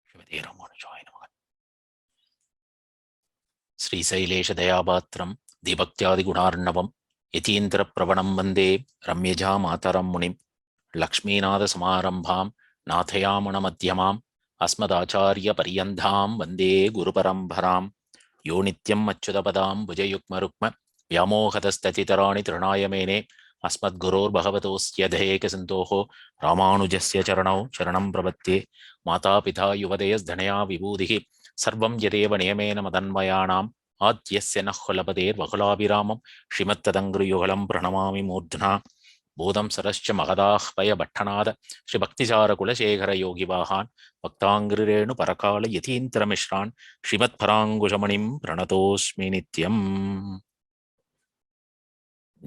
ஸ்ரீமதே ராமானுஜாய நமः. ஸ்ரீசைலேஷதயாபாத்திரம் தீபக்தியாதிகுணார்ணவம் யதீந்திரப்பிரவணம் வந்தே ரம்யஜா மாதரம் முனிம் லக்ஷ்மீநாதசமாரம்பாம் நாதயாமணமத்தியமாம் அஸ்மதாச்சாரியபரியந்தாம் வந்தே குருபரம்பராம். யோ நித்யம் அச்சுதபதாம் புஜயுக்மருக்ம व्यामोहतस्ततितराणि तृणाय मेने अस्मद्गुरोर्भगवतोऽस्य दयैकसिन्धोः रामानुजस्य चरणौ शरणं प्रपद्ये. मातापिता युवदयस्धनया विभूतिः सर्वं यदेव नियमेन मदन्वयानाम् आद्यस्य नः कुलपतेर्वकुलाभिरामं श्रीमत्तदङ्घ्रियुगलं प्रणमामि मूर्ध्ना. बोधं सरश्च महदाह्वयभट्टनाद श्रीभक्तिसारकुलशेखरयोगिवाहान् भक्ताङ्घ्रिरेणुपरकाल यतीन्द्रमिश्रान् श्रीमत्पराङ्कुशमणिं प्रणतोऽस्मि नित्यम्.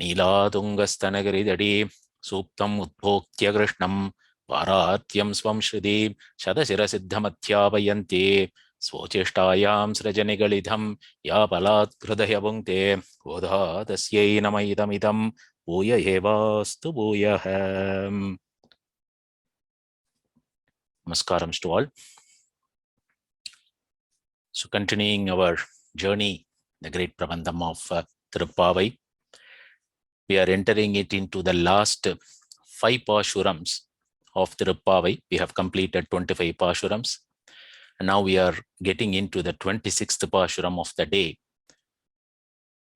नीलातुङ्गस्तनगिरिदडी सूक्तम् उद्भोक्त्य कृष्णं पारात्यं स्वं श्रुतिं शतशिरसिद्धमध्यापयन्ते. स्वोचिष्टायां सृजनिगलिधं या बलात्कृतय भुङ्क्ते गोधा तस्यै नम इदमिदं भूय एवास्तु भूयः. Namaskaram to all. So continuing our journey, the great Prabandham of Thiruppavai, we are entering it into the last 5 Pashurams of Thiruppavai. We have completed 25 Pashurams. And now we are getting into the 26th Pashuram of the day.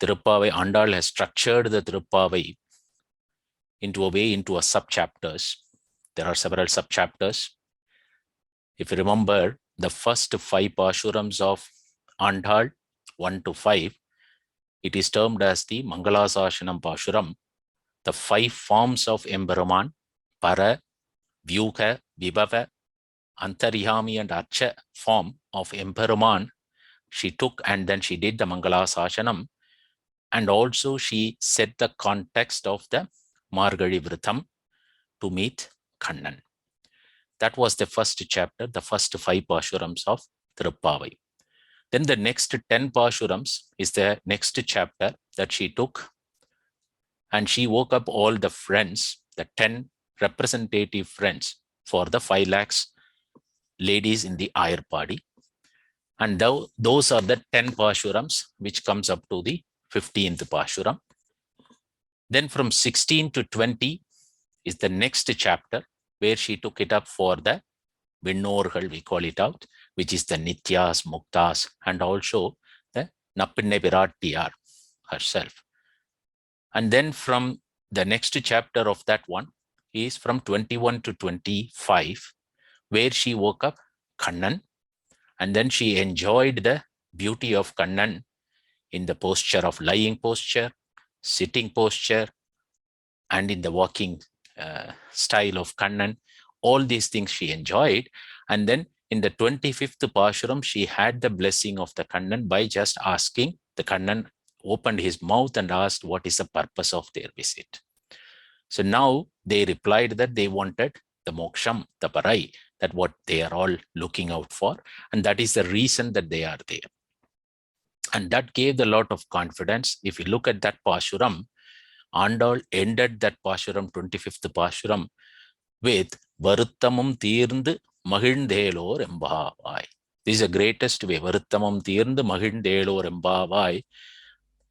Thiruppavai Andal has structured the Thiruppavai into a sub-chapters. There are several sub-chapters. If you remember, the first 5 Pashurams of Andal, 1 to 5, it is termed as the Mangalasashanam Pashuram. The 5 forms of Emperuman, Para, Vyuha, Vibhava, Antaryami and Archa form of Emperuman, she took and then she did the Mangalasashanam. And also she set the context of the Margazhi Vratam to meet Kannan. That was the first chapter, the first 5 Pashurams of Thiruppavai. Then the next 10 Pashurams is the next chapter that she took, and she woke up all the friends, the 10 representative friends for the 5 lakhs ladies in the Ayar party. And those are the 10 Pashurams which comes up to the 15th Pashuram. Then from 16 to 20 is the next chapter where she took it up for the Vinnorgal, we call it out, which is the Nityas, Muktas, and also the Nappinne Virattiyar herself. And then from the next chapter of that one is from 21 to 25, where she woke up Kannan, and then she enjoyed the beauty of Kannan in the posture of lying posture, sitting posture, and in the walking style of Kannan. All these things she enjoyed. And then in the 25th Pashuram, she had the blessing of the Kannan by just asking. The Kannan opened his mouth and asked what is the purpose of their visit. So now they replied that they wanted the moksham, the parai, that what they are all looking out for. And that is the reason that they are there. And that gave a lot of confidence. If you look at that Pashuram, Andal ended that Pashuram, 25th Pashuram, with Varuttamam Tirnd Mahindhelor Embhavai. This is the greatest way. Varuttamam Tirnd Mahindhelor Embhavai.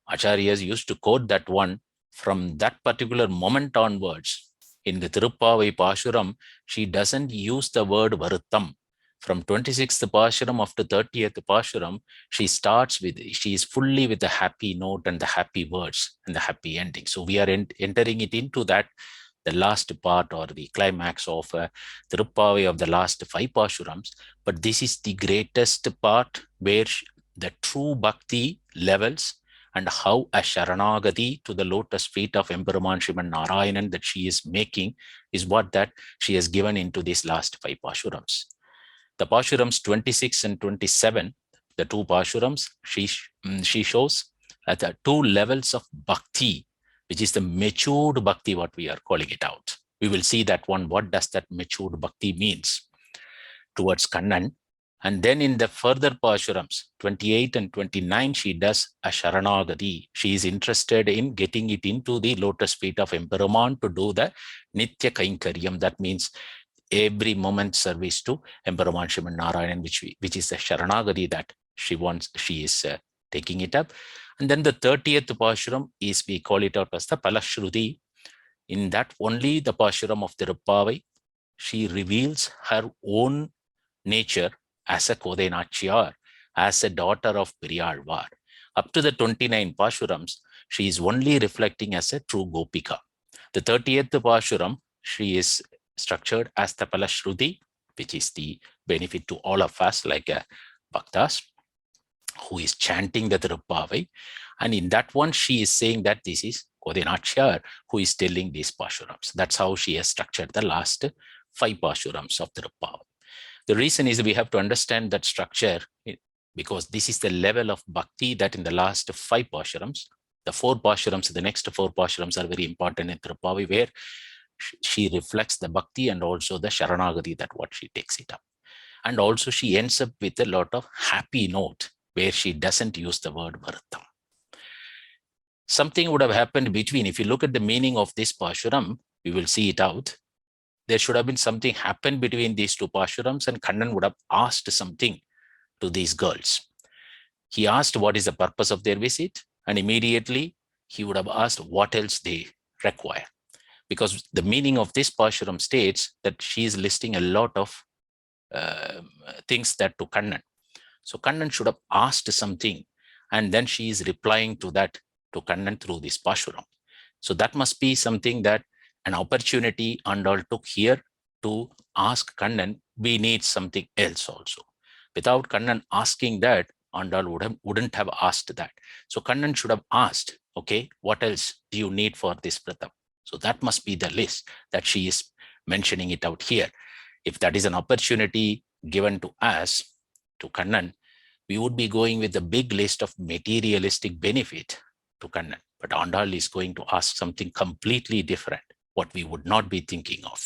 Acharyas used to quote that one. From that particular moment onwards, in the Thiruppavai Pashuram, she doesn't use the word Varuttam. From 26th Pashuram up to 30th Pashuram, she is fully with the happy note and the happy words and the happy ending. So we are entering it into that, the last part or the climax of Thiruppavai of the last 5 Pashurams. But this is the greatest part where the true bhakti levels and how a Sharanagati to the lotus feet of Emperuman Sriman Narayanan that she is making is what that she has given into these last 5 Pashurams. The Pashurams 26 and 27, the 2 Pashurams, she shows at the 2 levels of bhakti, which is the matured bhakti, what we are calling it out. We will see that one, what does that matured bhakti means towards Kannan. And then in the further Pashurams, 28 and 29, she does a Sharanagati. She is interested in getting it into the lotus feet of Emperuman to do the Nitya Kainkaryam. That means every moment service to Emperor Shivan Narayanan, which is the Sharanagati that she is taking it up. And then the 30th Pashuram is, we call it out as the Palashruti. In that only the Pashuram of Thiruppavai, she reveals her own nature as a Kodainachiyar, as a daughter of Periyalvar. Up to the 29 Pashurams, she is only reflecting as a true Gopika. The 30th Pashuram, she is structured as the Palashruti, which is the benefit to all of us, like Bhaktas, who is chanting the Thiruppavai. And in that one, she is saying that this is Kodainachiyar who is telling these Pashurams. That's how she has structured the last 5 Pashurams of Thiruppavai. The reason is we have to understand that structure, because this is the level of bhakti that in the last 5 Pashurams, the 4 Pashurams, the next 4 Pashurams are very important in Thiruppavai, where she reflects the bhakti and also the Sharanagati, that what she takes it up. And also she ends up with a lot of happy note where she doesn't use the word Bharatam. Something would have happened between, if you look at the meaning of this Pashuram, we will see it out. There should have been something happen between these 2 Pashurams, and Kannan would have asked something to these girls. He asked what is the purpose of their visit, and immediately he would have asked what else they require. Because the meaning of this Pashuram states that she is listing a lot of things that to Kannan. So Kannan should have asked something, and then she is replying to that to Kannan through this Pashuram. So that must be something that an opportunity Andal took here to ask Kannan, we need something else also. Without Kannan asking that, Andal wouldn't have asked that. So Kannan should have asked, okay, what else do you need for this Pratam? So that must be the list that she is mentioning it out here. If that is an opportunity given to us, to Kannan, we would be going with a big list of materialistic benefit to Kannan. But Andal is going to ask something completely different, what we would not be thinking of.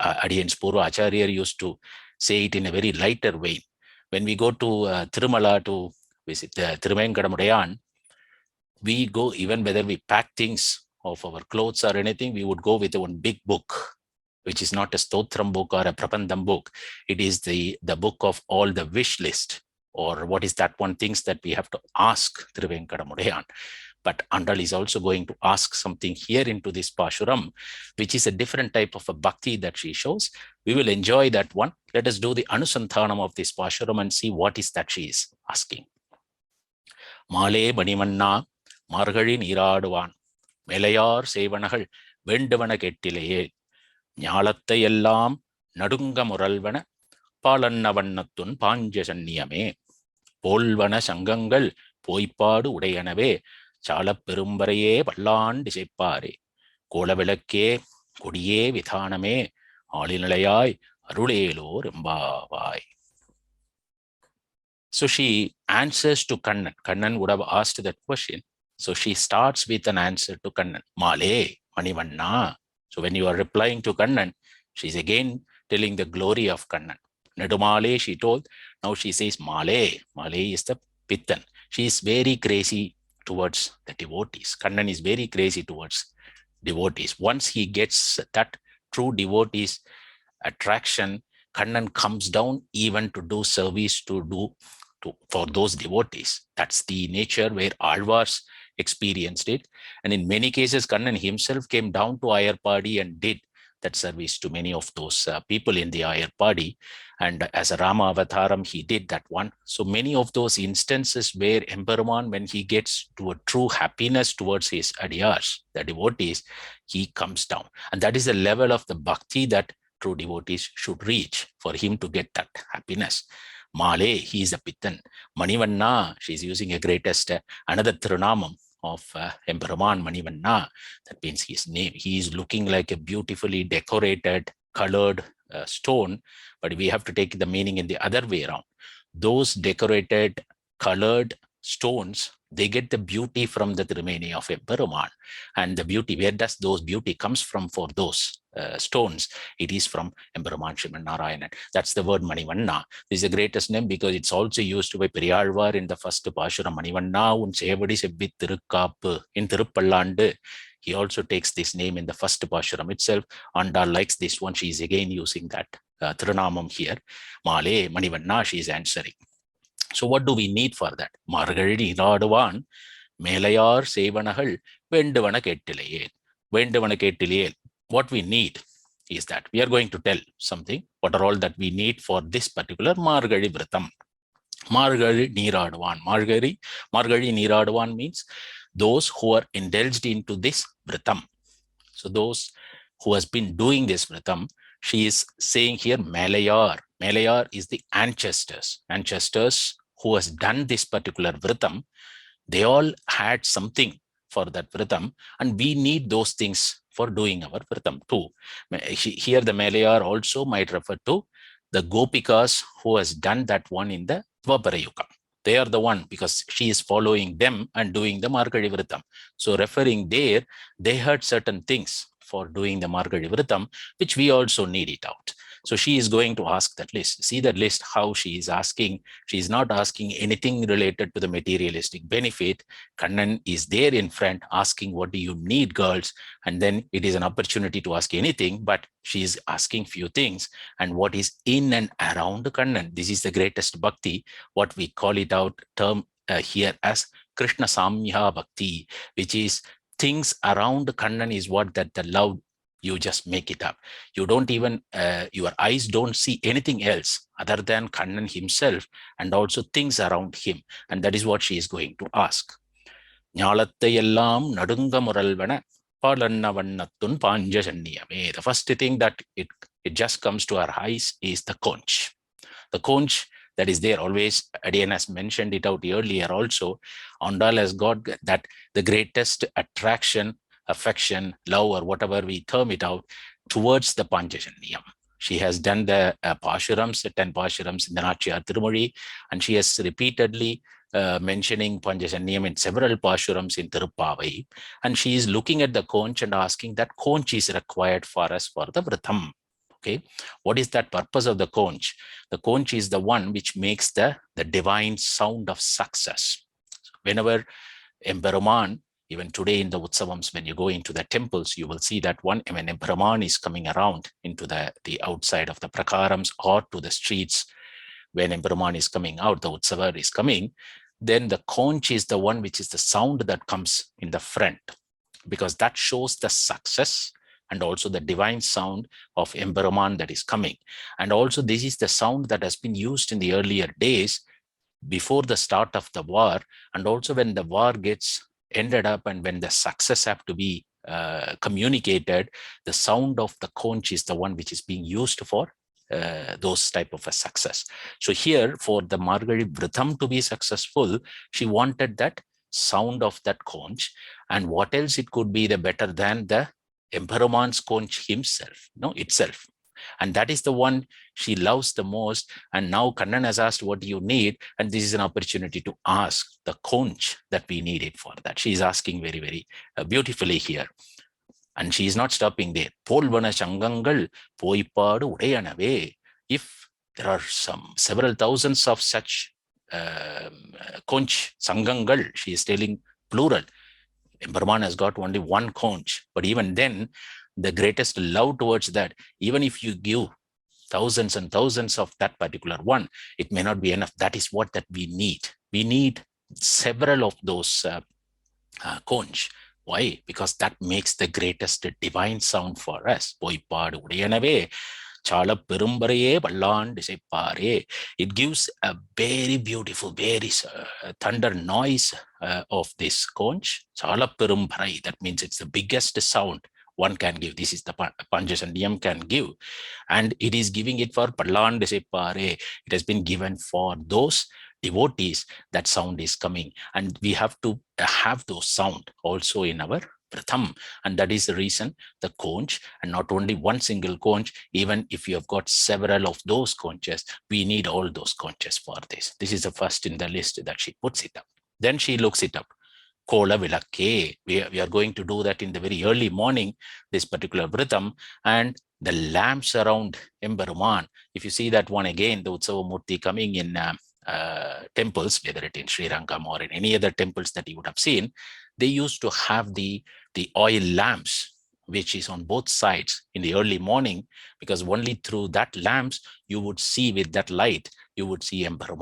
Adiyan's Purva Acharya used to say it in a very lighter way. When we go to Tirumala to visit Thiruvenkadamudayan, we go, even whether we pack things of our clothes or anything, we would go with one big book, which is not a Stotram book or a Prabandham book. It is the book of all the wish list, or what is that one things that we have to ask Thiruvenkadamudayan. But Andal is also going to ask something here into this Pashuram, which is a different type of a bhakti that she shows. We will enjoy that one. Let us do the Anusanthanam of this Pashuram and see what is that she is asking. Male Manimanna, Margazhi Niraduvan, Melayar Sevanagal, Vendavana Kettilaye, ஞாலத்தை எல்லாம் நடுங்க முரல்வன பாலன்ன வண்ணத்துன் பாஞ்சசன்னியமே போல்வன சங்கங்கள் போய்ப்பாடு உடையனவே சாலப் பெரும்பரையே பல்லாண்டு செய்ப்பாரே கோலவிளக்கே கொடியே விதானமே ஆளிநிலையாய் அருளேலோர் எம்பாவாய். So she answers to Kannan. Kannan would have asked that question. So she starts with an answer to Kannan. Male Manivanna. So when you are replying to Kannan, she's again telling the glory of Kannan. Nedumale, she told. Now she says Male. Male is the Pittan. She is very crazy towards the devotees. Kannan is very crazy towards devotees. Once he gets that true devotees attraction, Kannan comes down even to do service for those devotees. That's the nature where Alvars experienced it. And in many cases, Kannan himself came down to Ayarpadi and did that service to many of those people in the Ayarpadi. And as a Rama Avataram, he did that one. So many of those instances where Emperuman, when he gets to a true happiness towards his adiyars, the devotees, he comes down. And that is the level of the bhakti that true devotees should reach for him to get that happiness. Male, he is a Pittan. Manivanna, she is using a greatest, another Tirunamam of Emperuman Manivanna. That means his name. He is looking like a beautifully decorated, colored stone, but we have to take the meaning in the other way around. Those decorated, colored stones, they get the beauty from the Trimeni of Emperuman. And the beauty, where does those beauty comes from for those stones? It is from Emperuman Sriman Narayanan. That's the word Manivanna. This is the greatest name because it's also used by Periyalvar in the first Pashuram. Manivanna un sevadi sebbit Thirukkappu in Thiruppallandu He also takes this name in the first Pashuram itself. Andal likes this one. She is again using that Tirunamam here. Male, Manivanna, she is answering. So what do we need for that? Margazhi Nadavan, Melayar Sevanahal, Vendavana Kettilayel. Vendavana Kettilayel. What we need is that we are going to tell something, what are all that we need for this particular Margazhi Vratam. Margazhi Neeradvan. Margazhi Neeradvan means those who are indulged into this Vratam. So those who has been doing this Vratam, she is saying here Melayar. Melayar is the ancestors. Ancestors who has done this particular Vratam, they all had something for that Vratam, and we need those things for doing our Vratam too. Here the Melayar also might refer to the Gopikas who has done that one in the Dwapara Yuga. They are the one, because she is following them and doing the Margazhi Vratam. So referring there, they heard certain things for doing the Margazhi Vratam, which we also need it out. So she is going to ask that list. See that list, how she is asking. She is not asking anything related to the materialistic benefit. Kannan is there in front asking, what do you need, girls? And then it is an opportunity to ask anything, but she is asking few things. And what is in and around Kannan? This is the greatest bhakti, what we call it out term here as Krishna Samya Bhakti, which is things around Kannan is what that the love, you just make it up. You don't even, your eyes don't see anything else other than Kannan himself and also things around him. And that is what she is going to ask. Nyalattayellam nadunga muralvana palanna vannattun panja sanniyame. The first thing that it just comes to our eyes is the conch. The conch that is there always. Adian has mentioned it out earlier also. Andal has got that the greatest attraction, affection, love, or whatever we term it out, towards the Panchajanyam. She has done the Pashurams, the 10 Pashurams in the Nachiyar Tirumozhi, and she has repeatedly mentioning Panchajanyam in several Pashurams in Thiruppavai. And she is looking at the conch and asking that conch is required for us for the Vratam. Okay, what is that purpose of the conch? The conch is the one which makes the divine sound of success. Whenever Emperuman, even today in the Utsavams, when you go into the temples, you will see that one, when Emperuman is coming around into the outside of the prakarams or to the streets, when Emperuman is coming out, the Utsava is coming, then the conch is the one which is the sound that comes in the front, because that shows the success and also the divine sound of Emperuman that is coming. And also this is the sound that has been used in the earlier days before the start of the war, and also when the war gets ended up and when the success have to be communicated, the sound of the conch is the one which is being used for those type of a success. So here, for the Margazhi Vratam to be successful, she wanted that sound of that conch. And what else it could be the better than the Emperuman's conch himself, itself. And that is the one she loves the most. And now Kannan has asked, what do you need? And this is an opportunity to ask the conch that we need it for that. She is asking very, very beautifully here. And she is not stopping there. Polvana Shangangal Poipadu Udayanave. If there are several thousands of such conch, Sangangal, she is telling plural. Emperuman has got only one conch, but even then, the greatest love towards that, even if you give thousands and thousands of that particular one, it may not be enough. That is what that we need. We need several of those conch. Why? Because that makes the greatest divine sound for us. Poipadu Udayanave. Chala Perumbaye Ballan Disepare. It gives a very beautiful, very thunder noise of this conch. Chala Perumbarai. That means it's the biggest sound one can give. This is the Panchajanyam can give. And it is giving it for Ballan Disepare. It has been given for those devotees. That sound is coming. And we have to have those sound also in our Pratham, and that is the reason the conch, and not only one single conch, even if you have got several of those conches, we need all those conches for this. This is the first in the list that she puts it up. Then she looks it up. Kola Vilakke. We are going to do that in the very early morning, this particular Vratam, and the lamps around Emperuman. If you see that one again, the Utsava Murti coming in temples, whether it in Sri Rangam or in any other temples that you would have seen, they used to have the oil lamps, which is on both sides in the early morning, because only through that lamps you would see, with that light, you would see Emperor.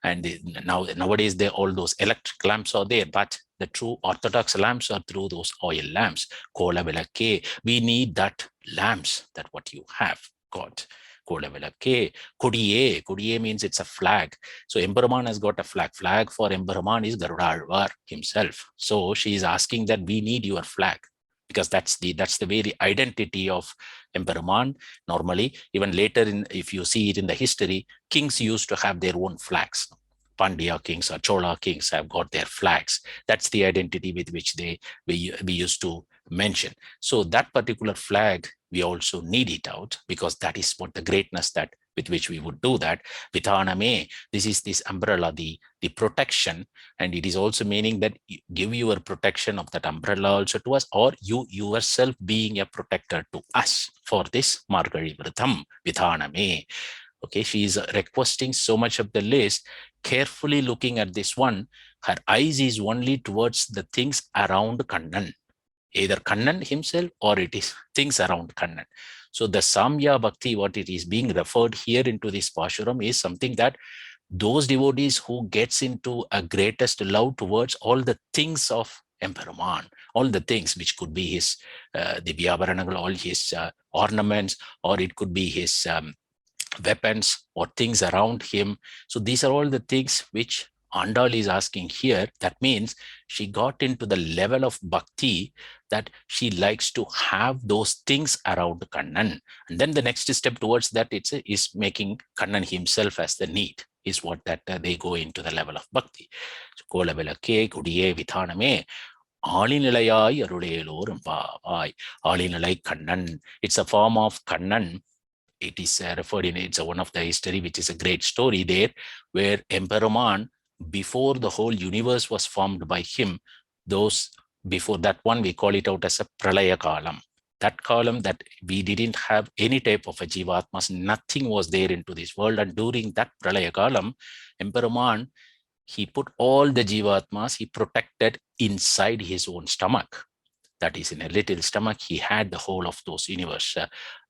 And nowadays, all those electric lamps are there, but the true orthodox lamps are through those oil lamps. Kola velake. We need that lamps, that what you have got. Kola velake. Kodiye. Kodiye means it's a flag. So Emperor has got a flag. Flag for Emperor is Garuda himself. So she is asking that we need your flag, because that's the very identity of Emperor. Normally, even later, if you see it in the history, kings used to have their own flags. Pandya kings or Chola kings have got their flags. That's the identity with which we used to mention. So that particular flag, we also need it out, because that is what the greatness that with which we would do that. Vithaname, this umbrella, the protection, and it is also meaning that you give your protection of that umbrella also to us, or you yourself being a protector to us for this Margazhi Vratam, Vithaname. Okay, she is requesting so much of the list. Carefully looking at this one, her eyes is only towards the things around Kannan, either Kannan himself or it is things around Kannan. So the Samya Bhakti, what it is being referred here into this Pashuram, is something that those devotees who gets into a greatest love towards all the things of Emperor, all the things which could be his Divya all his ornaments, or it could be his weapons or things around him. So these are all the things which Andal is asking here. That means she got into the level of bhakti that she likes to have those things around Kannan. And then the next step towards that is making Kannan himself as the need, is what that they go into the level of bhakti. So Kola Velake, Kudiye, Vithaname, Alinilayai Arulelor Mbaavai. Alinalai Kannan. It's a form of Kannan. It is referred in, it's one of the history, which is a great story there, where Emperor, before the whole universe was formed by him, before that one, we call it out as a Pralaya Kalam. That column that we didn't have any type of a Jivatmas, nothing was there into this world. And during that Pralaya Kalam, Emperor, he put all the Jivatmas, he protected inside his own stomach. That is, in a little stomach, he had the whole of those universe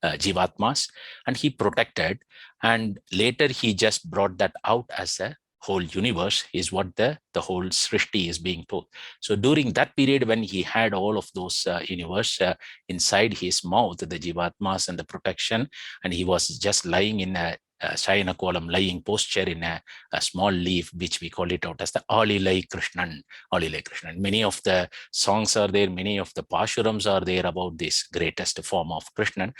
Jivatmas, and he protected. And later he just brought that out as a whole universe, is what the whole Srishti is being told. So during that period, when he had all of those universe inside his mouth, the Jivatmas and the protection, and he was just lying in a Shayana Kolam, lying posture in a small leaf, which we call it out as the Alilai Krishnan. Alilai Krishnan. Many of the songs are there, many of the Pashurams are there about this greatest form of Krishnan.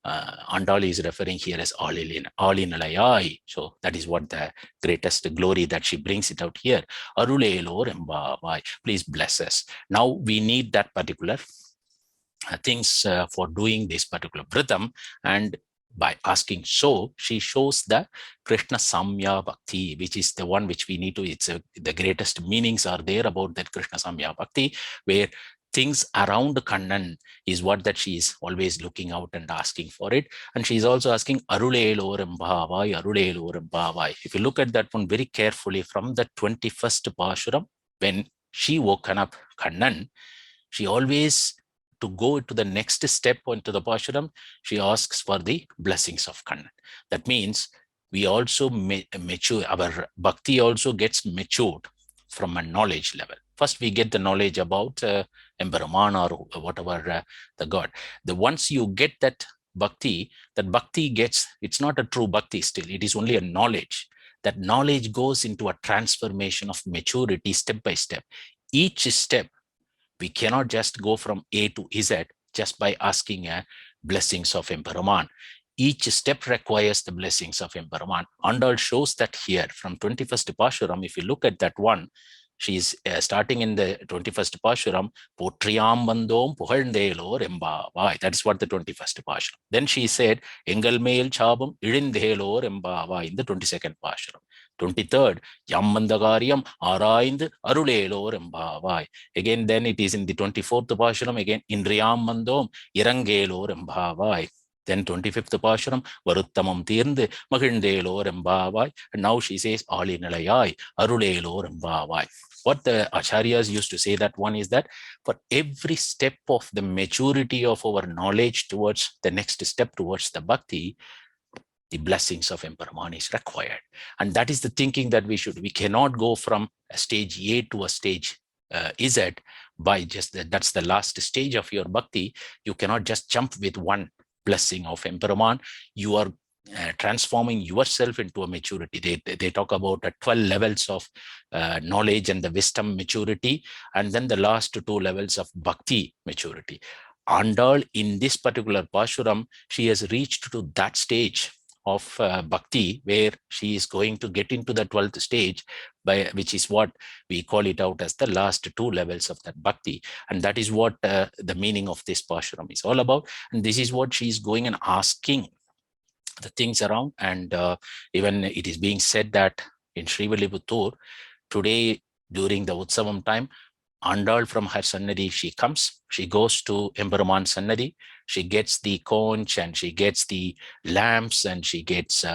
Andal is referring here as Alinalayai. So that is what the greatest glory that she brings it out here. Arulelo Rembavai. Please bless us. Now we need that particular things for doing this particular Vritam, and by asking so, she shows the Krishna Samya Bhakti, which is the one which we need to, the greatest meanings are there about that Krishna Samya Bhakti, where things around Kannan is what that she is always looking out and asking for it. And she is also asking Arulelo Rembhavai, Arulelo Rembhavai. If you look at that one very carefully from the 21st Pashuram, when she woken up Kannan, she always, to go to the next step into the Pashuram, she asks for the blessings of Kannan. That means we also mature, our bhakti also gets matured from a knowledge level. First, we get the knowledge about Emperor or whatever the god. Once you get that bhakti gets, it's not a true bhakti still, it is only a knowledge. That knowledge goes into a transformation of maturity step by step. Each step, we cannot just go from A to Z just by asking blessings of Emperor. Each step requires the blessings of Emperor. Andal shows that here from 21st Pashuram. If you look at that one, she is starting in the 21st Pashuram, Potriyam Bandom Puhandelo Rembavai. That is what the 21st Pashuram. Then she said, Engal Mail Chabam Idindelo Rembavai in the 22nd Pashuram. 23rd, Yammandagariam Araind Arulelo Rembavai. Again, then it is in the 24th Pashuram, again, Indriyam Mandom Irangelo Rembavai. Then 25th Pashuram, Varuttamam Tirndu, Magindelo Rembavai. And now she says, Alinalayai, Arulelo Rembavai. What the Acharyas used to say that one is that for every step of the maturity of our knowledge towards the next step towards the bhakti, the blessings of Emperor is required. And that is the thinking that we cannot go from a stage A to a stage Z by just that's the last stage of your bhakti. You cannot just jump with one blessing of Emperor. You are transforming yourself into a maturity. They talk about 12 levels of knowledge and the wisdom maturity, and then the last 2 levels of bhakti maturity. Andal, in this particular Pashuram, she has reached to that stage of bhakti where she is going to get into the 12th stage, which is what we call it out as the last 2 levels of that bhakti. And that is what the meaning of this Pashuram is all about. And this is what she is going and asking the things around. And even it is being said that in Srivilliputtur, today during the Utsavam time, Andal from her Sannadi, she goes to Emperuman Sannadi, she gets the conch and she gets the lamps and she gets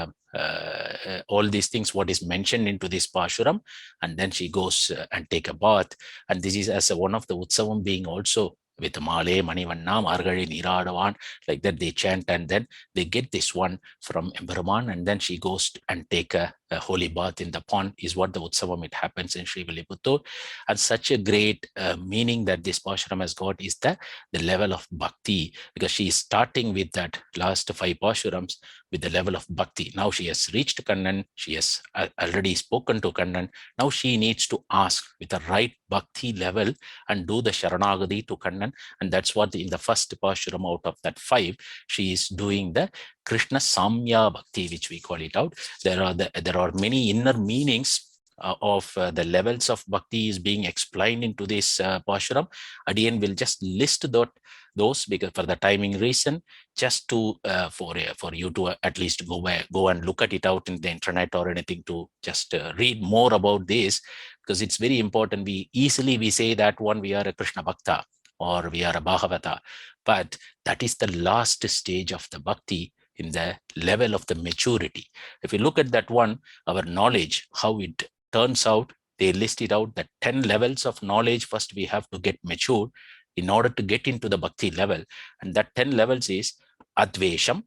all these things, what is mentioned into this Pashuram, and then she goes and take a bath. And this is as one of the Utsavam being also with Male, Manivanna, Margazhi, Niradavan, like that they chant, and then they get this one from Emperuman, and then she goes and take a holy bath in the pond, is what the Utsavam, it happens in Srivilliputtur. And such a great meaning that this Pashuram has got is the level of bhakti, because she is starting with that last 5 Pashurams with the level of bhakti. Now she has reached Kannan, she has already spoken to Kannan. Now she needs to ask with the right bhakti level and do the Sharanagati to Kannan. And that's what in the first Pashuram out of that 5, she is doing the Krishna Samya Bhakti, which we call it out. There are many inner meanings of the levels of bhakti is being explained into this Pashuram. Adiyan will just list those because for the timing reason, just to for you to at least go and look at it out in the internet or anything, to just read more about this, because it's very important. We say that one, we are a Krishna Bhakta or we are a Bhagavata, but that is the last stage of the bhakti in the level of the maturity. If you look at that one, our knowledge, how it turns out, they list it out that 10 levels of knowledge first we have to get matured in order to get into the bhakti level. And that 10 levels is Advesham,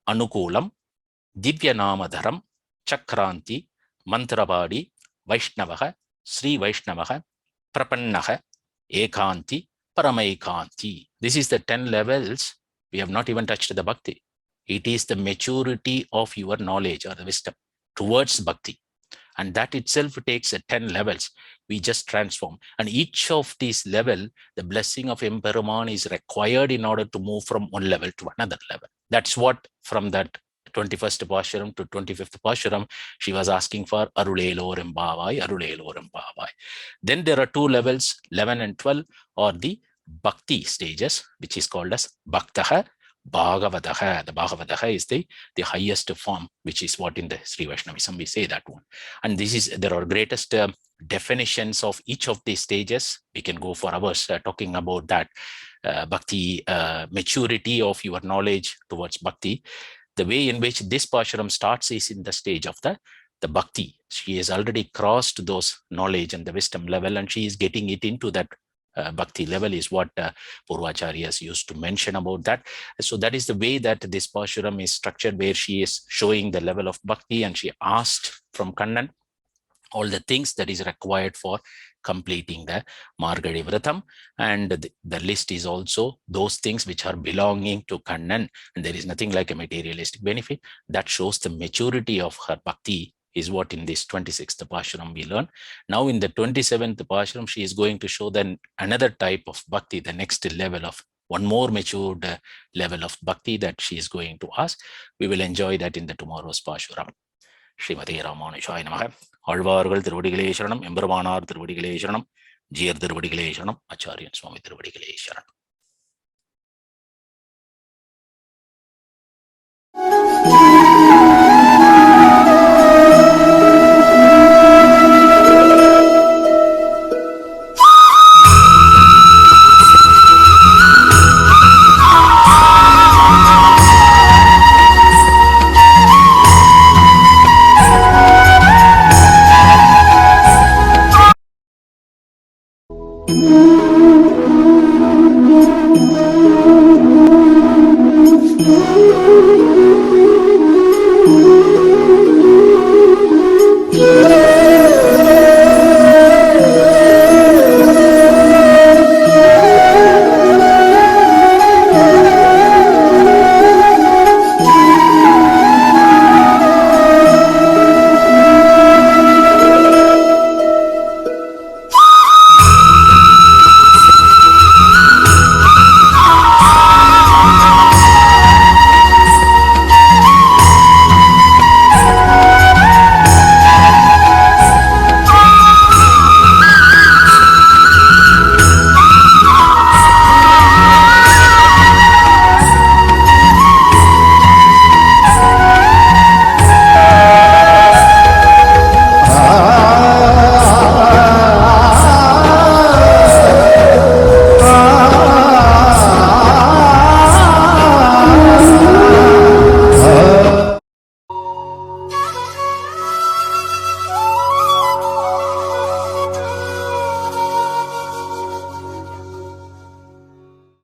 Anukulam, Divyanamadaram, Chakranti, Mantrabadi, Vaishnavaha, Sri Vaishnavaha, Prapannaha, Ekanti, Paramaikanti. This is the 10 levels. We have not even touched the bhakti. It is the maturity of your knowledge or the wisdom towards bhakti. And that itself takes 10 levels. We just transform. And each of these level, the blessing of Emperuman is required in order to move from one level to another level. That's what from that 21st Pashuram to 25th Pashuram, she was asking for Arulelo Rembavai, Arulelo Rembavai. Then there are 2 levels, 11 and 12, or the Bhakti stages, which is called as Bhaktaha, Bhagavataha. The Bhagavataha is the highest form, which is what in the Sri Vaishnavism we say that one. And there are greatest definitions of each of these stages. We can go for hours talking about that bhakti maturity of your knowledge towards bhakti. The way in which this Pashuram starts is in the stage of the bhakti. She has already crossed those knowledge and the wisdom level, and she is getting it into that bhakti level, is what Purvacharyas used to mention about that. So that is the way that this Pashuram is structured, where she is showing the level of bhakti, and she asked from Kannan all the things that is required for completing the Margazhi Vratam. And the list is also those things which are belonging to Kannan, and there is nothing like a materialistic benefit. That shows the maturity of her bhakti, is what in this 26th Pashuram we learn. Now in the 27th Pashuram, she is going to show then another type of bhakti, the next level of one more matured level of bhakti that she is going to ask. We will enjoy that in the tomorrow's Pashuram. Srimati Ramanujaya Namaha. Alvargal Tiruvadigalai Sharanam, Emperumanar Tiruvadigalai Sharanam, Jiyar Tiruvadigalai Sharanam, Acharyan Swami Tiruvadigalai Sharanam.